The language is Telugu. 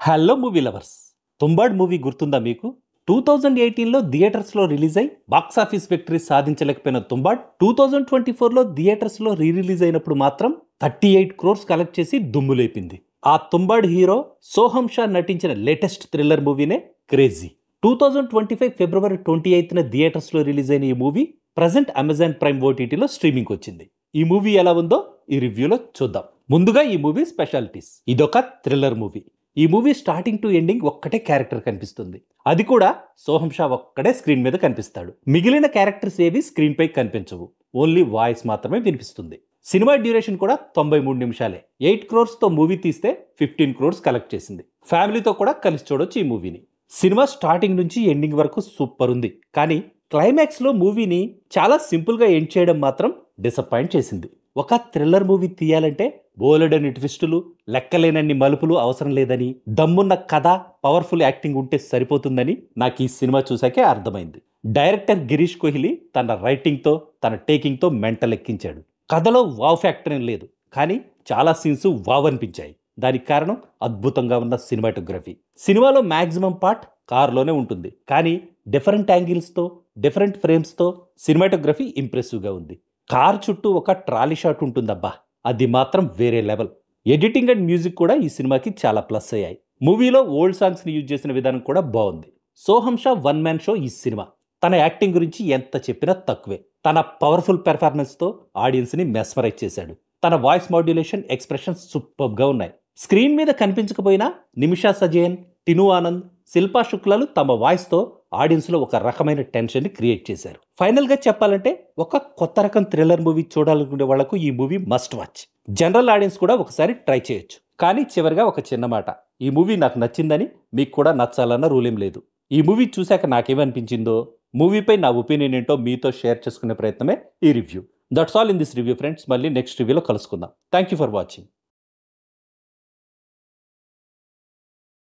Hello movie lovers. Tumbbad movie గుర్తుందా మీకు? 2018లో థియేటర్స్లో రిలీజ్ అయి బాక్సాఫీస్ విక్టరీ సాధించలేకపోయిన తుంబాడ్ 2024లో థియేటర్స్లో రిలీజ్ అయినప్పుడు మాత్రం 38 crores కలెక్ట్ చేసి దుమ్ము లేపింది. ఆ తుంబాడ్ హీరో సోహం షా నటించిన లేటెస్ట్ థ్రిల్లర్ మూవీనే క్రేజీ. 2025 ఫిబ్రవరి 28న థియేటర్స్లో రిలీజ్ అయిన ఈ మూవీ ప్రజెంట్ అమెజాన్ ప్రైమ్ ఓటీటీలో స్ట్రీమింగ్ వచ్చింది. ఈ మూవీ ఎలా ఉందో ఈ రివ్యూలో చూద్దాం. ముందుగా ఈ మూవీ స్పెషాలిటీస్. ఇదొక థ్రిల్లర్ మూవీ. ఈ మూవీ స్టార్టింగ్ టు ఎండింగ్ ఒక్కటే క్యారెక్టర్ కనిపిస్తుంది. అది కూడా సోహం షా ఒక్కడే స్క్రీన్ మీద కనిపిస్తాడు. మిగిలిన క్యారెక్టర్స్ ఏవి స్క్రీన్ పై కనిపించవు. ఓన్లీ వాయిస్ మాత్రమే వినిపిస్తుంది. సినిమా డ్యూరేషన్ కూడా 93 నిమిషాలే. 8 crores తో మూవీ తీస్తే 15 crores కలెక్ట్ చేసింది. ఫ్యామిలీతో కూడా కలిసి చూడొచ్చు ఈ మూవీని. సినిమా స్టార్టింగ్ నుంచి ఎండింగ్ వరకు సూపర్ ఉంది. కానీ క్లైమాక్స్ లో మూవీని చాలా సింపుల్ గా ఎండ్ చేయడం మాత్రం డిసప్పాయింట్ చేసింది. ఒక థ్రిల్లర్ మూవీ తీయాలంటే బోలెడని ట్విస్టులు, లెక్కలేనన్ని మలుపులు అవసరం లేదని, దమ్మున్న కథ, పవర్ఫుల్ యాక్టింగ్ ఉంటే సరిపోతుందని నాకు ఈ సినిమా చూసాకే అర్థమైంది. డైరెక్టర్ గిరీష్ కోహ్లీ తన రైటింగ్తో, తన టేకింగ్తో మెంటల్ ఎక్కించాడు. కథలో వావ్ ఫ్యాక్టర్ ఏం లేదు, కానీ చాలా సీన్స్ వావ్ అనిపించాయి. దానికి కారణం అద్భుతంగా ఉన్న సినిమాటోగ్రఫీ. సినిమాలో మ్యాక్సిమం పార్ట్ కారులోనే ఉంటుంది, కానీ డిఫరెంట్ యాంగిల్స్తో, డిఫరెంట్ ఫ్రేమ్స్తో సినిమాటోగ్రఫీ ఇంప్రెసివ్గా ఉంది. కార్ చుట్టూ ఒక ట్రాలీ షాట్ ఉంటుందబ్బా, అది మాత్రం వేరే లెవెల్. ఎడిటింగ్ అండ్ మ్యూజిక్ కూడా ఈ సినిమాకి చాలా ప్లస్ అయ్యాయి. మూవీలో ఓల్డ్ సాంగ్స్ని యూజ్ చేసిన విధానం కూడా బాగుంది. సోహం షా వన్ మ్యాన్ షో ఈ సినిమా. తన యాక్టింగ్ గురించి ఎంత చెప్పినా తక్కువే. తన పవర్ఫుల్ పెర్ఫార్మెన్స్తో ఆడియన్స్ని మెస్మరైజ్ చేశాడు. తన వాయిస్ మాడ్యులేషన్, ఎక్స్ప్రెషన్స్ సూపర్గా ఉన్నాయి. స్క్రీన్ మీద కనిపించకపోయినా నిమిషా సజయన్, టిను ఆనంద్, శిల్పా శుక్లాలు తమ వాయిస్తో ఆడియన్స్లో ఒక రకమైన టెన్షన్ని క్రియేట్ చేశారు. ఫైనల్గా చెప్పాలంటే ఒక కొత్త రకం థ్రిల్లర్ మూవీ చూడాలనుకునే వాళ్లకు ఈ movie must watch. General audience కూడా ఒకసారి ట్రై చేయొచ్చు. కానీ చివరిగా ఒక చిన్న మాట, ఈ మూవీ నాకు నచ్చిందని మీకు కూడా నచ్చాలన్న రూలేం లేదు. ఈ మూవీ చూశాక నాకేమనిపించిందో, మూవీపై నా ఒపీనియన్ ఏంటో మీతో షేర్ చేసుకునే ప్రయత్నమే ఈ review. That's all in this review friends. మళ్ళీ నెక్స్ట్ రివ్యూలో కలుసుకుందాం. Thank you for watching.